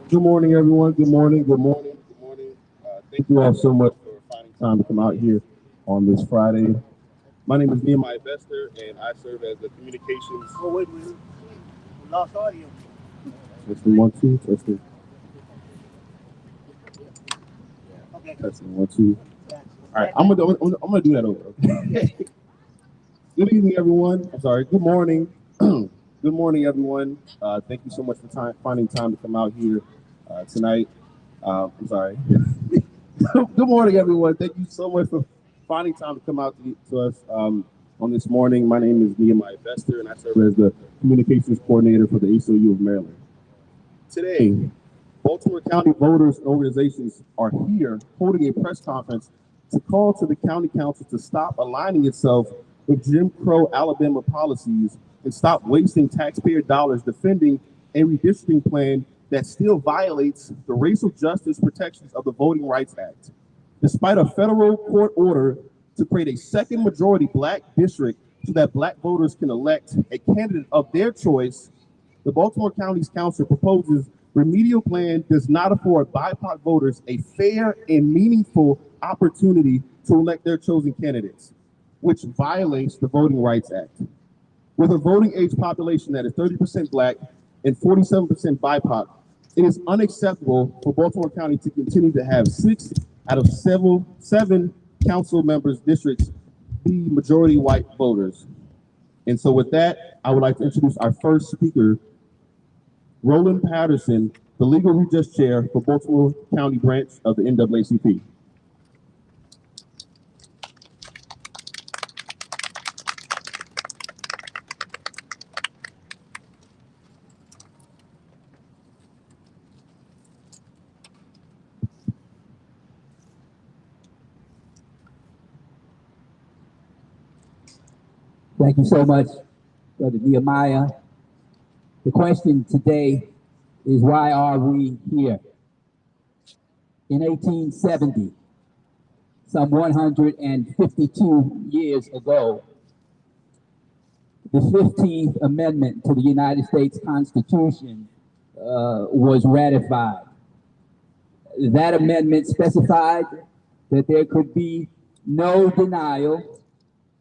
Good morning, everyone. Good morning. Good morning. Good morning. Thank you all so much for finding time to come out here on this Friday. My name is Nehemiah Bester, and I serve as the communications. Oh, wait a minute. We lost audio. Testing 1 2. Testing. Okay. Testing 1 2. All right. I'm gonna do that over. Okay. Good evening, everyone. I'm sorry. Good morning. Good morning, everyone. Thank you so much for finding time to come out here tonight. I'm sorry. Good morning, everyone. Thank you so much for finding time to come out to us on this morning. My name is Nehemiah Bester, and I serve as the communications coordinator for the ACLU of Maryland. Today, Baltimore County voters and organizations are here holding a press conference to call to the county council to stop aligning itself with Jim Crow Alabama policies and stop wasting taxpayer dollars defending a redistricting plan that still violates the racial justice protections of the Voting Rights Act. Despite a federal court order to create a second majority black district so that black voters can elect a candidate of their choice, the Baltimore County's council proposes remedial plan does not afford BIPOC voters a fair and meaningful opportunity to elect their chosen candidates, which violates the Voting Rights Act. With a voting age population that is 30% black and 47% BIPOC, it is unacceptable for Baltimore County to continue to have 6 out of 7 council members' districts be majority white voters. And so with that, I would like to introduce our first speaker, Roland Patterson, the Legal Redress Chair for Baltimore County branch of the NAACP. Thank you so much, Brother Nehemiah. The question today is, why are we here? In 1870, some 152 years ago, the 15th Amendment to the United States Constitution was ratified. That amendment specified that there could be no denial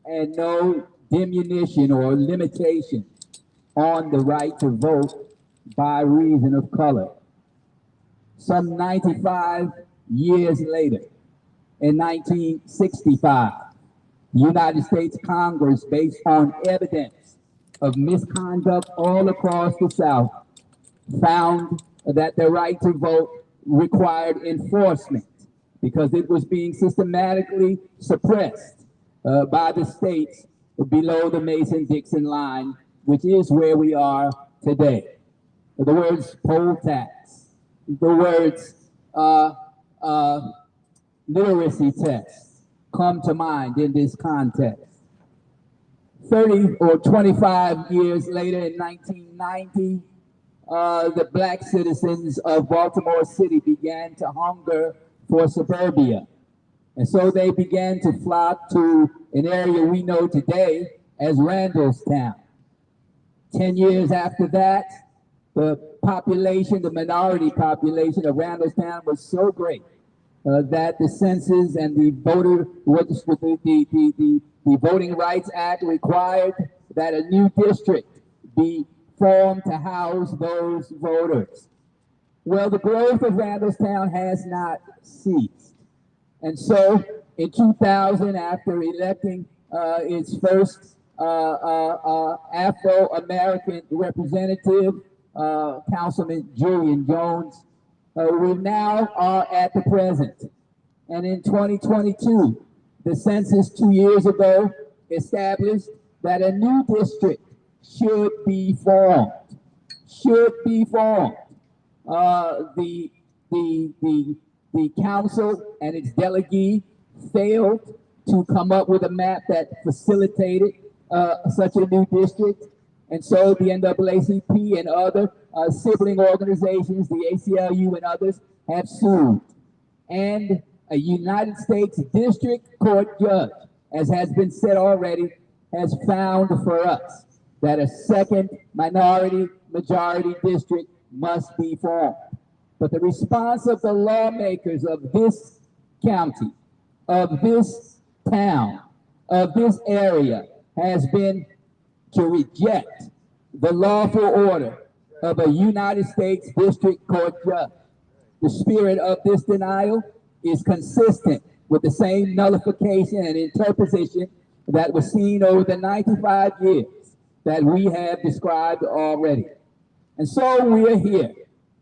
and no diminution or limitation on the right to vote by reason of color. Some 95 years later, in 1965, the United States Congress, based on evidence of misconduct all across the South, found that the right to vote required enforcement because it was being systematically suppressed by the states below the Mason-Dixon line, which is where we are today. The words poll tax, the words literacy tests come to mind in this context. 30 or 25 years later, in 1990, the black citizens of Baltimore City began to hunger for suburbia. And so they began to flock to an area we know today as Randallstown. 10 years after that, the population, the minority population of Randallstown was so great that the census and the Voting Rights Act required that a new district be formed to house those voters. Well, the growth of Randallstown has not ceased. And so in 2000, after electing its first Afro-American representative, Councilman Julian Jones, we now are at the present. And in 2022, the census 2 years ago established that a new district should be formed. The council and its delegee failed to come up with a map that facilitated such a new district. And so the NAACP and other sibling organizations, the ACLU and others, have sued. And a United States District Court judge, as has been said already, has found for us that a second minority majority district must be formed. But the response of the lawmakers of this county, of this town, of this area has been to reject the lawful order of a United States District Court judge. The spirit of this denial is consistent with the same nullification and interposition that was seen over the 95 years that we have described already. And so we are here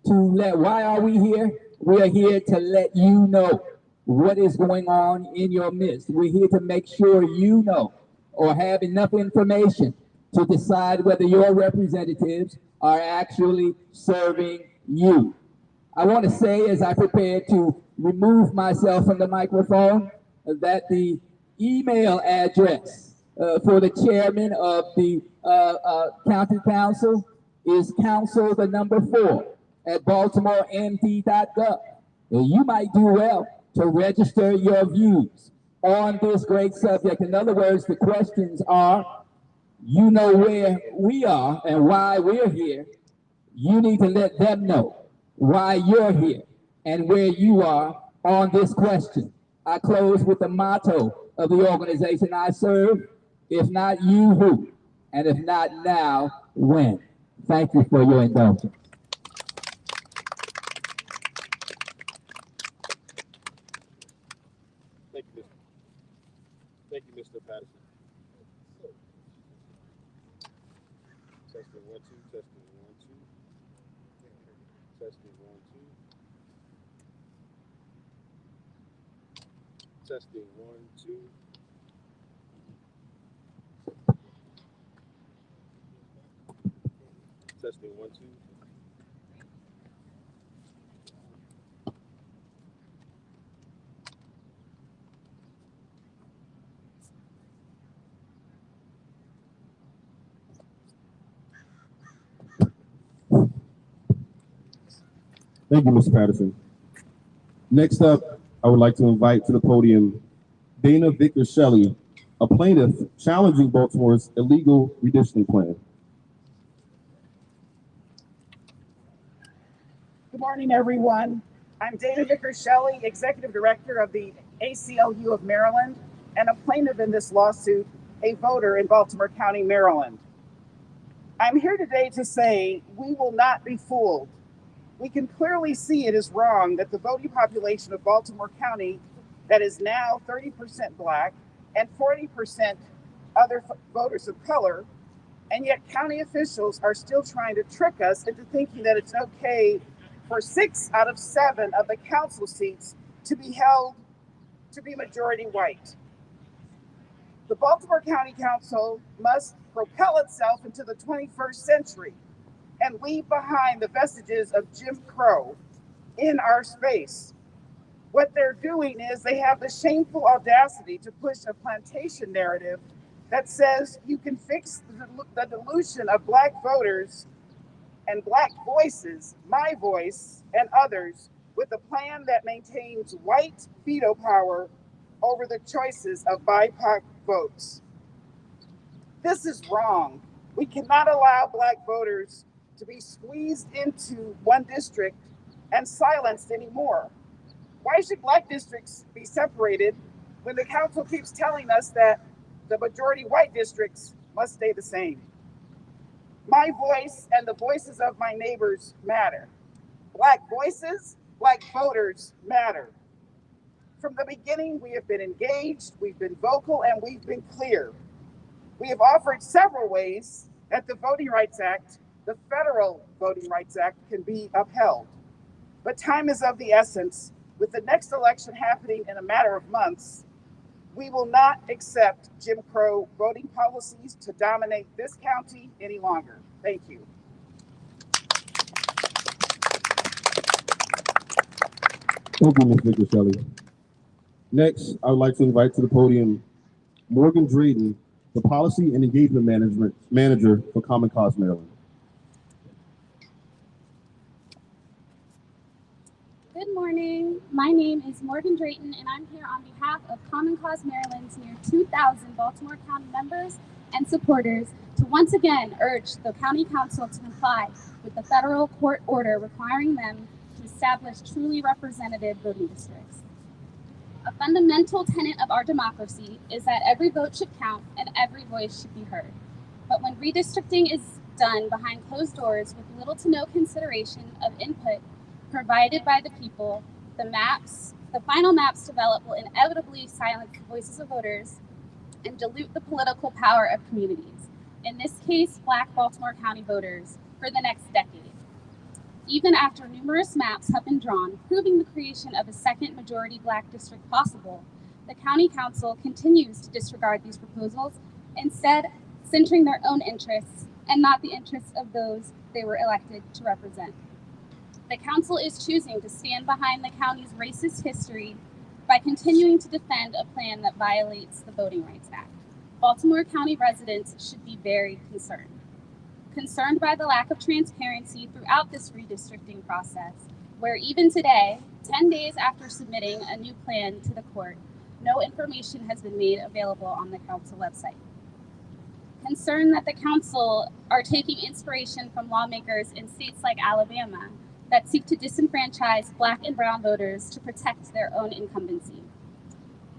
why are we here? We are here to let you know what is going on in your midst. We're here to make sure you know or have enough information to decide whether your representatives are actually serving you. I want to say, as I prepare to remove myself from the microphone, that the email address for the chairman of the county council is council4@baltimoremd.gov. You might do well to register your views on this great subject. In other words, the questions are, you know where we are and why we're here. You need to let them know why you're here and where you are on this question. I close with the motto of the organization I serve: if not you, who? And if not now, when? Thank you for your indulgence. Thank you, Mr. Patterson. Testing 1 2, testing 1 2. Testing 1 2. Testing 1 2. Testing 1 2. Thank you, Mr. Patterson. Next up, I would like to invite to the podium Dana Victor Shelly, a plaintiff challenging Baltimore's illegal redistricting plan. Good morning, everyone. I'm Dana Victor Shelly, Executive Director of the ACLU of Maryland, and a plaintiff in this lawsuit, a voter in Baltimore County, Maryland. I'm here today to say we will not be fooled. We can clearly see it is wrong that the voting population of Baltimore County, that is now 30% Black and 40% other voters of color, and yet county officials are still trying to trick us into thinking that it's okay for 6 out of 7 of the council seats to be held to be majority white. The Baltimore County Council must propel itself into the 21st century and leave behind the vestiges of Jim Crow in our space. What they're doing is they have the shameful audacity to push a plantation narrative that says you can fix the delusion of Black voters and Black voices, my voice and others, with a plan that maintains white veto power over the choices of BIPOC votes. This is wrong. We cannot allow Black voters to be squeezed into one district and silenced anymore. Why should Black districts be separated when the council keeps telling us that the majority white districts must stay the same? My voice and the voices of my neighbors matter. Black voices, Black voters matter. From the beginning, we have been engaged, we've been vocal, and we've been clear. We have offered several ways that the Voting Rights Act, the Federal Voting Rights Act, can be upheld. But time is of the essence. With the next election happening in a matter of months, we will not accept Jim Crow voting policies to dominate this county any longer. Thank you. Thank you, Ms. Victor Shelly. Next, I would like to invite to the podium Morgan Drayton, the Policy and Engagement Manager for Common Cause Maryland. Good morning. My name is Morgan Drayton, and I'm here on behalf of Common Cause Maryland's near 2,000 Baltimore County members and supporters to once again urge the County Council to comply with the federal court order requiring them to establish truly representative voting districts. A fundamental tenet of our democracy is that every vote should count and every voice should be heard. But when redistricting is done behind closed doors with little to no consideration of input provided by the people, the final maps developed will inevitably silence the voices of voters and dilute the political power of communities, in this case, Black Baltimore County voters, for the next decade. Even after numerous maps have been drawn proving the creation of a second majority Black district possible, the County Council continues to disregard these proposals, instead centering their own interests and not the interests of those they were elected to represent. The Council is choosing to stand behind the county's racist history by continuing to defend a plan that violates the Voting Rights Act. Baltimore County residents should be very concerned by the lack of transparency throughout this redistricting process, where even today, 10 days after submitting a new plan to the court, no information has been made available on the council website. Concerned that the council are taking inspiration from lawmakers in states like Alabama that seek to disenfranchise Black and brown voters to protect their own incumbency.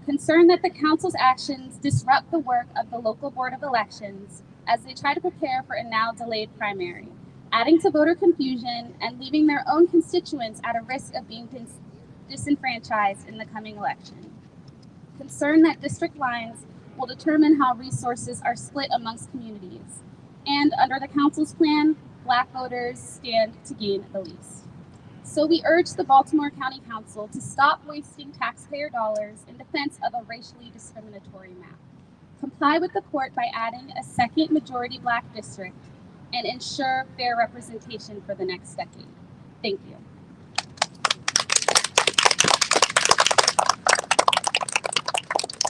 Concerned that the council's actions disrupt the work of the local board of elections as they try to prepare for a now delayed primary, adding to voter confusion and leaving their own constituents at a risk of being disenfranchised in the coming election. Concerned that district lines will determine how resources are split amongst communities, and under the council's plan, Black voters stand to gain the least. So we urge the Baltimore County Council to stop wasting taxpayer dollars in defense of a racially discriminatory map. Comply with the court by adding a second majority Black district and ensure fair representation for the next decade. Thank you.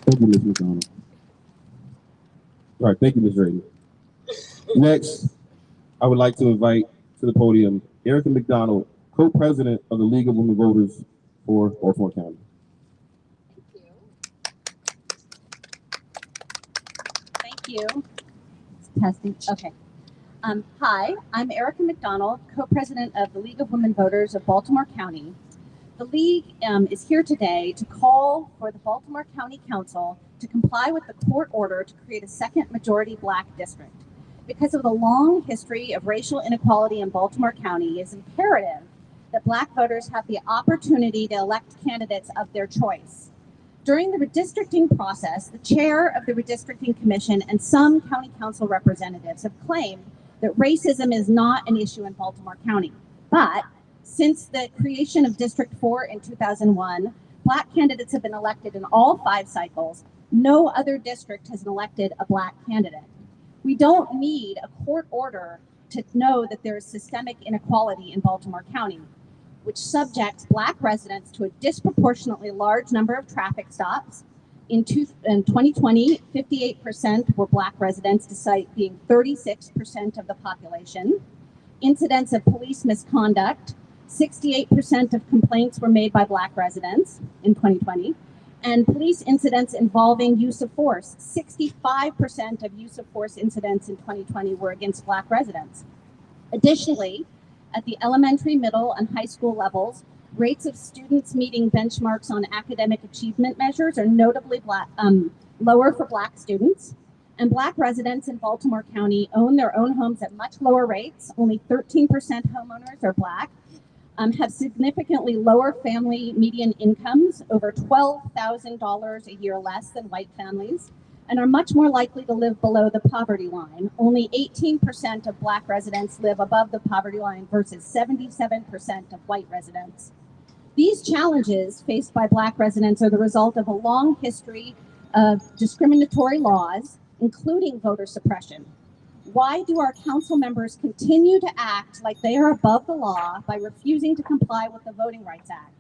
Thank you, Ms. McDonald. All right, thank you, Ms. Rayton. Next, I would like to invite to the podium Erica McDonald, co-president of the League of Women Voters for Baltimore County. Thank you. Testing. Okay. Hi, I'm Erica McDonald, co-president of the League of Women Voters of Baltimore County. The League is here today to call for the Baltimore County Council to comply with the court order to create a second majority Black district. Because of the long history of racial inequality in Baltimore County, it is imperative that Black voters have the opportunity to elect candidates of their choice. During the redistricting process, the chair of the Redistricting Commission and some county council representatives have claimed that racism is not an issue in Baltimore County. But since the creation of District 4 in 2001, Black candidates have been elected in all 5 cycles. No other district has elected a Black candidate. We don't need a court order to know that there is systemic inequality in Baltimore County, which subjects Black residents to a disproportionately large number of traffic stops. In 2020, 58% were Black residents, despite being 36% of the population. Incidents of police misconduct, 68% of complaints were made by Black residents in 2020. And police incidents involving use of force, 65% of use of force incidents in 2020 were against Black residents. Additionally, at the elementary, middle, and high school levels, rates of students meeting benchmarks on academic achievement measures are notably lower for Black students. And Black residents in Baltimore County own their own homes at much lower rates. Only 13% homeowners are Black, have significantly lower family median incomes, over $12,000 a year less than white families, and are much more likely to live below the poverty line. Only 18% of Black residents live above the poverty line versus 77% of white residents. These challenges faced by Black residents are the result of a long history of discriminatory laws, including voter suppression. Why do our council members continue to act like they are above the law by refusing to comply with the Voting Rights Act?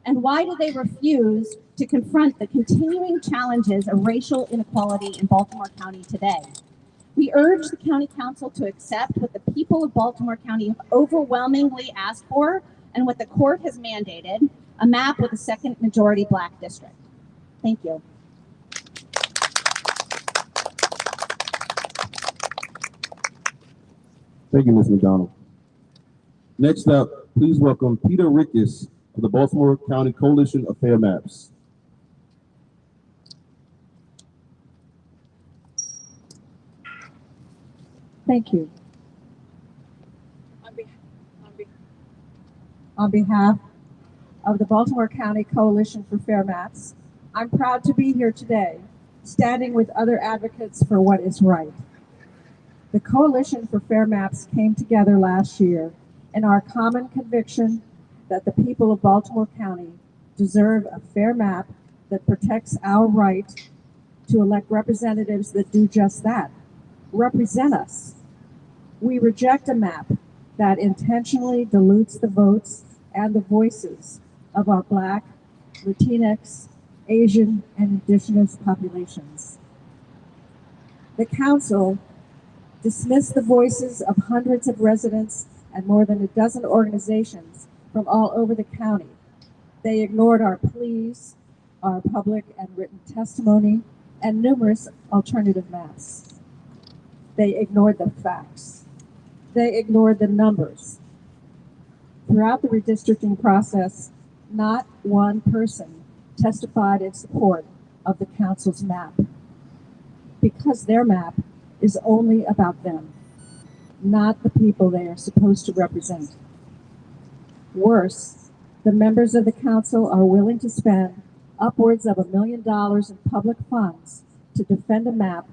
And why do they refuse to confront the continuing challenges of racial inequality in Baltimore County today? We urge the County Council to accept what the people of Baltimore County have overwhelmingly asked for and what the court has mandated, a map with a second majority Black district. Thank you. Thank you, Ms. McDonald. Next up, please welcome Peter Rickus of the Baltimore County Coalition of Fair Maps. Thank you. On behalf of the Baltimore County Coalition for Fair Maps, I'm proud to be here today, standing with other advocates for what is right. The Coalition for Fair Maps came together last year in our common conviction that the people of Baltimore County deserve a fair map that protects our right to elect representatives that do just that, represent us. We reject a map that intentionally dilutes the votes and the voices of our Black, Latinx, Asian, and Indigenous populations. The Council dismissed the voices of hundreds of residents and more than a dozen organizations from all over the county. They ignored our pleas, our public and written testimony, and numerous alternative maps. They ignored the facts. They ignored the numbers. Throughout the redistricting process, not one person testified in support of the council's map, because their map is only about them, not the people they are supposed to represent. Worse, the members of the council are willing to spend upwards of $1 million in public funds to defend a map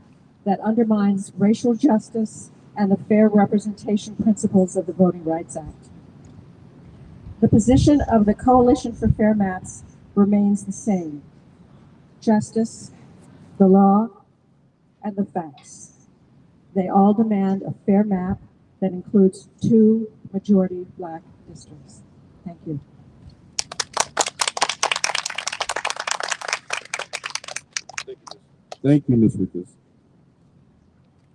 that undermines racial justice and the fair representation principles of the Voting Rights Act. The position of the Coalition for Fair Maps remains the same: justice, the law, and the facts. They all demand a fair map that includes 2 majority Black districts. Thank you. Thank you, Ms. Rickus.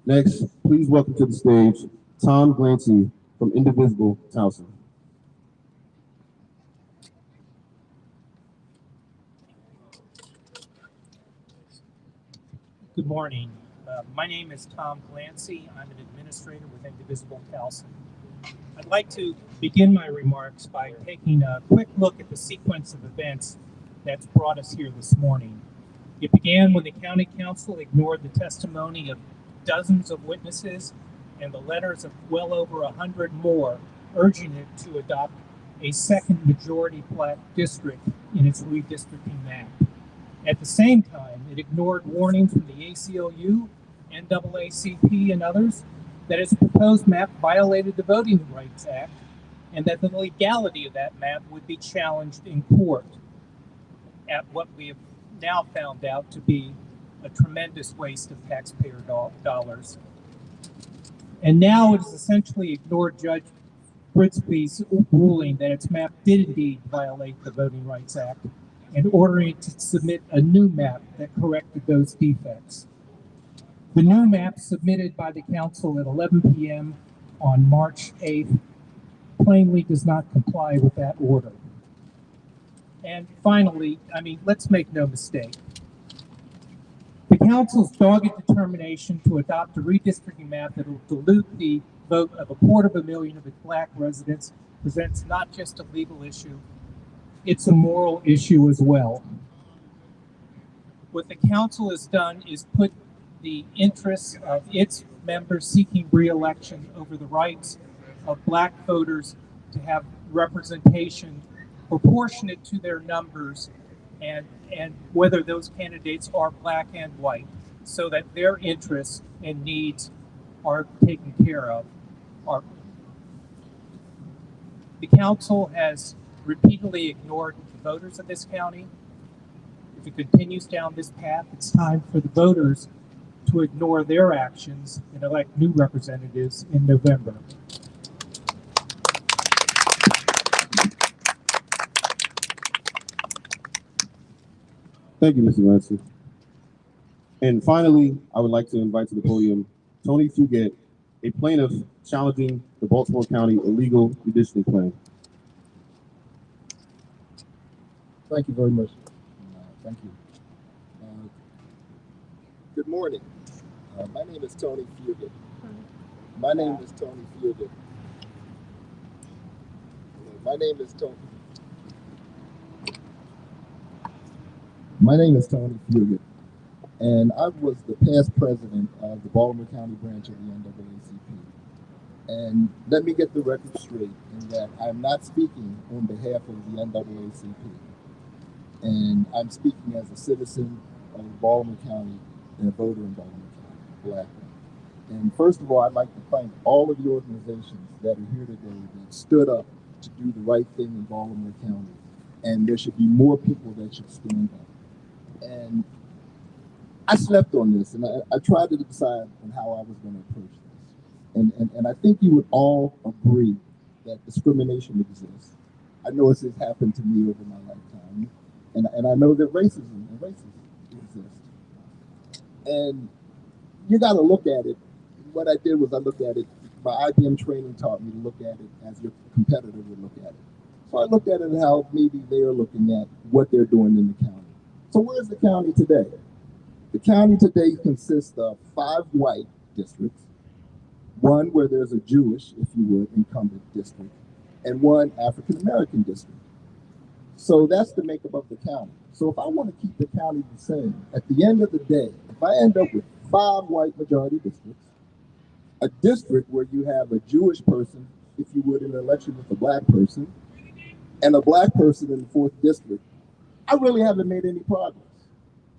Next, please welcome to the stage Tom Granty from Indivisible Towson. Good morning. My name is Tom Glancy. I'm an administrator with Indivisible Council. I'd like to begin my remarks by taking a quick look at the sequence of events that's brought us here this morning. It began when the County Council ignored the testimony of dozens of witnesses and the letters of well over 100 more urging it to adopt a second majority Black district in its redistricting map. At the same time, it ignored warnings from the ACLU, NAACP, and others that its proposed map violated the Voting Rights Act and that the legality of that map would be challenged in court at what we have now found out to be a tremendous waste of taxpayer dollars. And now it has essentially ignored Judge Britsby's ruling that its map did indeed violate the Voting Rights Act and ordering it to submit a new map that corrected those defects. The new map submitted by the council at 11 p.m. on March 8th plainly does not comply with that order. And finally, let's make no mistake. The council's dogged determination to adopt a redistricting map that will dilute the vote of 250,000 of its Black residents presents not just a legal issue, it's a moral issue as well. What the council has done is put the interests of its members seeking re-election over the rights of Black voters to have representation proportionate to their numbers and whether those candidates are Black and white, so that their interests and needs are taken care of. The council has repeatedly ignored the voters of this county. If it continues down this path, it's time for the voters to ignore their actions and elect new representatives in November. Thank you, Mr. Glancy. And finally, I would like to invite to the podium Tony Fugen, a plaintiff challenging the Baltimore County illegal redistricting plan. Thank you very much. Thank you. Good morning. My name is Tony Fugen. My name is Tony. My name is Tony Fugen, and I was the past president of the Baltimore County branch of the NAACP. And let me get the record straight in that I'm not speaking on behalf of the NAACP. And I'm speaking as a citizen of Baltimore County and a voter in Baltimore County, Black. And first of all, I'd like to thank all of the organizations that are here today that stood up to do the right thing in Baltimore County. And there should be more people that should stand up. And I slept on this, and I tried to decide on how I was going to approach this. And I think you would all agree that discrimination exists. I know this has happened to me over my lifetime, and I know that racism exist. And you got to look at it. What I did was I looked at it. My IBM training taught me to look at it as your competitor would look at it. So I looked at it how maybe they're looking at what they're doing in the county. So where's the county today? The county today consists of 5 white districts, 1 where there's a Jewish, if you would, incumbent district, and 1 African-American district. So that's the makeup of the county. So if I want to keep the county the same, at the end of the day, if I end up with 5 white majority districts, a district where you have a Jewish person, if you would, in an election with a black person, and a black person in the 4th district, I really haven't made any progress.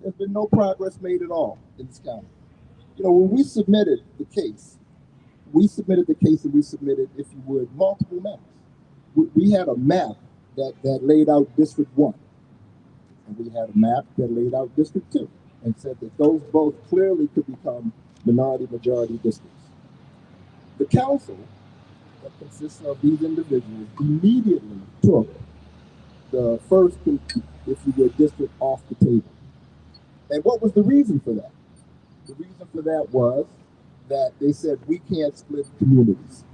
There's been no progress made at all in this county. You know, when we submitted the case, and we submitted, if you would, multiple maps. We had a map that laid out District 1, and we had a map that laid out District 2, and said that those both clearly could become minority-majority districts. The council that consists of these individuals immediately took the first, if you will, district off the table. And what was the reason for that? The reason for that was that they said we can't split communities.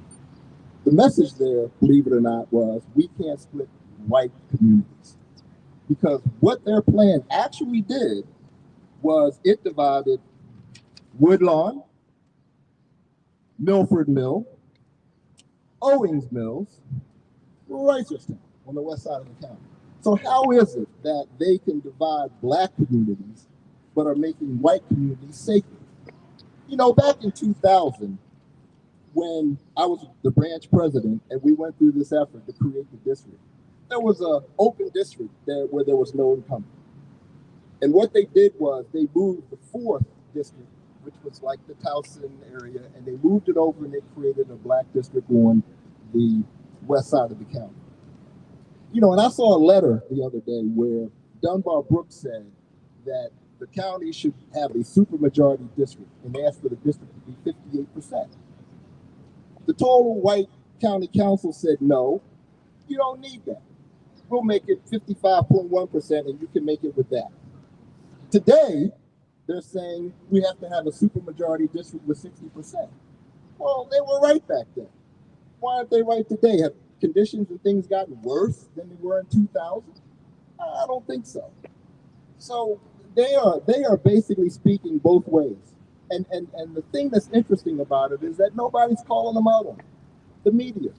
The message there, believe it or not, was we can't split white communities. Because what their plan actually did was it divided Woodlawn, Milford Mill, Owings Mills, Reisterstown on the west side of the county. So how is it that they can divide black communities but are making white communities sacred? You know, back in 2000, when I was the branch president and we went through this effort to create the district, there was an open district there where there was no incumbent. And what they did was they moved the 4th district, which was like the Towson area, and they moved it over and they created a black district on the west side of the county. You know, and I saw a letter the other day where Dunbar Brooks said that the county should have a supermajority district, and they asked for the district to be 58%. The total white county council said, no, you don't need that. We'll make it 55.1%, and you can make it with that. Today, they're saying we have to have a supermajority district with 60%. Well, they were right back then. Why aren't they right today? Have conditions and things gotten worse than they were in 2000? I don't think so. So they are basically speaking both ways. And the thing that's interesting about it is that nobody's calling them out on it. The media,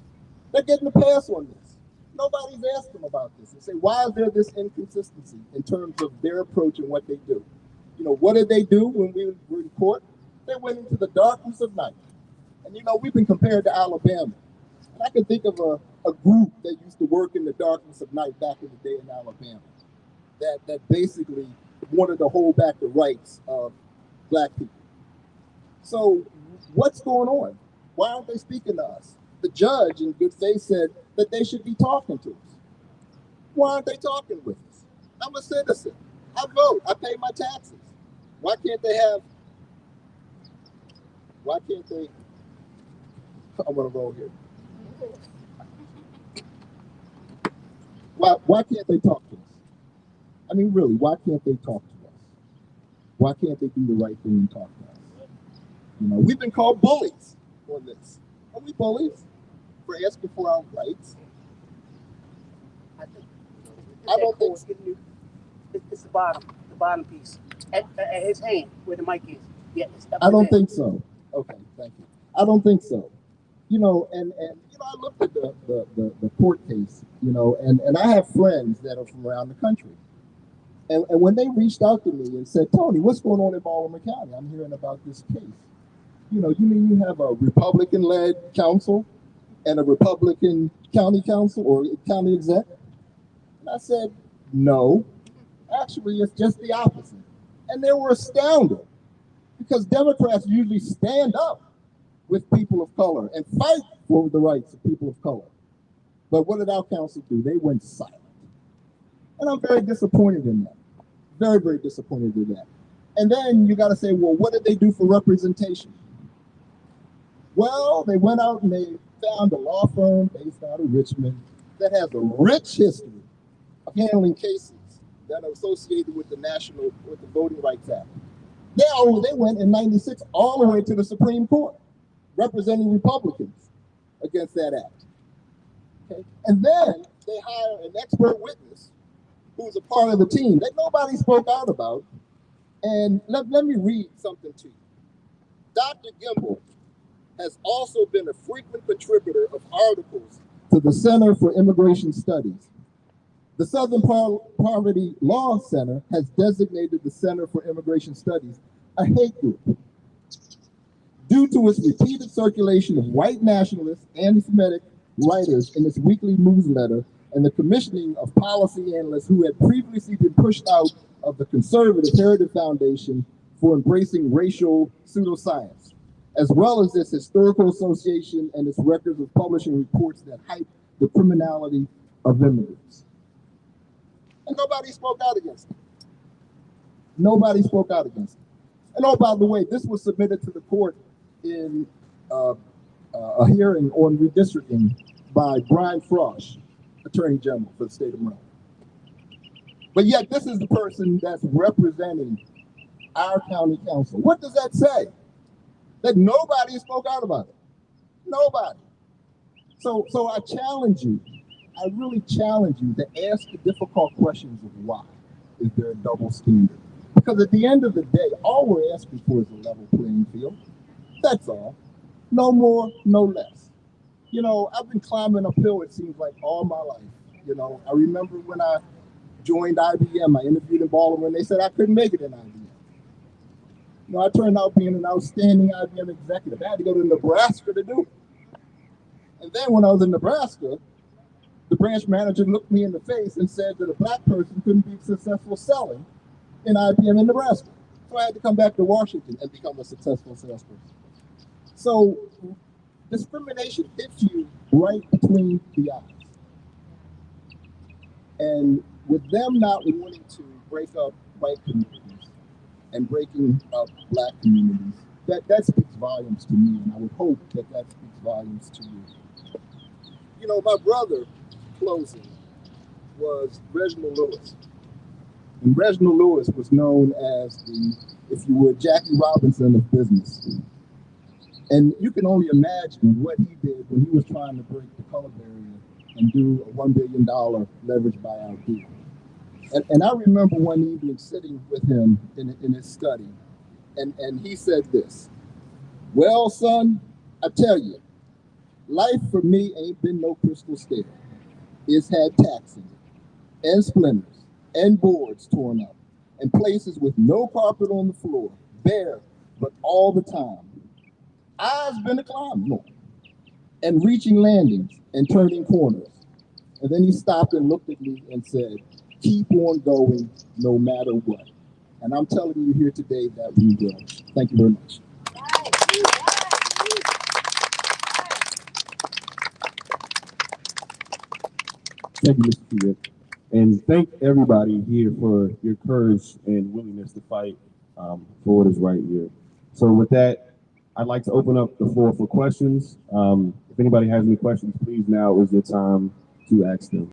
they're getting a pass on this. Nobody's asked them about this and say, why is there this inconsistency in terms of their approach and what they do? You know, what did they do when we were in court? They went into the darkness of night. And, you know, we've been compared to Alabama. And I can think of a group that used to work in the darkness of night back in the day in Alabama that basically wanted to hold back the rights of black people. So what's going on? Why aren't they speaking to us? The judge in good faith said that they should be talking to us. Why aren't they talking with us? I'm a citizen. I vote. I pay my taxes. Why can't they? I'm gonna roll here. Why can't they talk to us? I mean, really, why can't they talk to us? Why can't they do the right thing and talk to us? You know, we've been called bullies on this. Are we bullies for asking for our rights? I don't think it's the bottom piece at his hand where the mic is. Yeah, I don't think so. Okay, thank you. I don't think so. You know, and I looked at the court case, and I have friends that are from around the country. And when they reached out to me and said, Tony, what's going on in Baltimore County? I'm hearing about this case. You mean you have a Republican-led council and a Republican county council or county exec? And I said, no, actually, it's just the opposite. And they were astounded because Democrats usually stand up with people of color and fight for the rights of people of color. But what did our council do? They went silent. And I'm very disappointed in that. Very, very disappointed in that. And then you got to say, well, what did they do for representation? Well, they went out and they found a law firm based out of Richmond that has a rich history of handling cases that are associated with the Voting Rights Act. They went in '96 all the way to the Supreme Court, representing Republicans against that act. Okay? And then they hire an expert witness who's a part of the team that nobody spoke out about. And let me read something to you. Dr. Gimbel has also been a frequent contributor of articles to the Center for Immigration Studies. The Southern Poverty Law Center has designated the Center for Immigration Studies a hate group due to its repeated circulation of white nationalist, anti-Semitic writers in its weekly newsletter and the commissioning of policy analysts who had previously been pushed out of the conservative Heritage Foundation for embracing racial pseudoscience, as well as its historical association and its records of publishing reports that hype the criminality of immigrants. And nobody spoke out against it. Nobody spoke out against it. And oh, by the way, this was submitted to the court in a hearing on redistricting by Brian Frosch, Attorney General for the state of Maryland. But yet this is the person that's representing our county council. What does that say? That nobody spoke out about it. Nobody. So I challenge you, I really challenge you to ask the difficult questions of why is there a double standard? Because at the end of the day, all we're asking for is a level playing field. That's all. No more, no less. I've been climbing uphill, it seems like, all my life. I remember when I joined IBM, I interviewed in Baltimore, and they said I couldn't make it in IBM. I turned out being an outstanding IBM executive. I had to go to Nebraska to do it. And then when I was in Nebraska, the branch manager looked me in the face and said that a black person couldn't be successful selling in IBM in Nebraska. So I had to come back to Washington and become a successful salesperson. So discrimination hits you right between the eyes. And with them not wanting to break up white communities and breaking up black communities, that speaks volumes to me, and I would hope that speaks volumes to you. My brother, closing, was Reginald Lewis. And Reginald Lewis was known as the, if you would, Jackie Robinson of business. And you can only imagine what he did when he was trying to break the color barrier and do a $1 billion leverage buyout deal. And I remember one evening sitting with him in his study, and he said this: well, son, I tell you, life for me ain't been no crystal stair. It's had tacks in it, and splinters, and boards torn up, and places with no carpet on the floor, bare, but all the time. I've been a climber, and reaching landings, and turning corners. And then he stopped and looked at me and said, keep on going no matter what. And I'm telling you here today that we will. Thank you very much. Thank you, Mr. Fugen. And thank everybody here for your courage and willingness to fight for what is right here. So with that, I'd like to open up the floor for questions. If anybody has any questions, please, now is your time to ask them.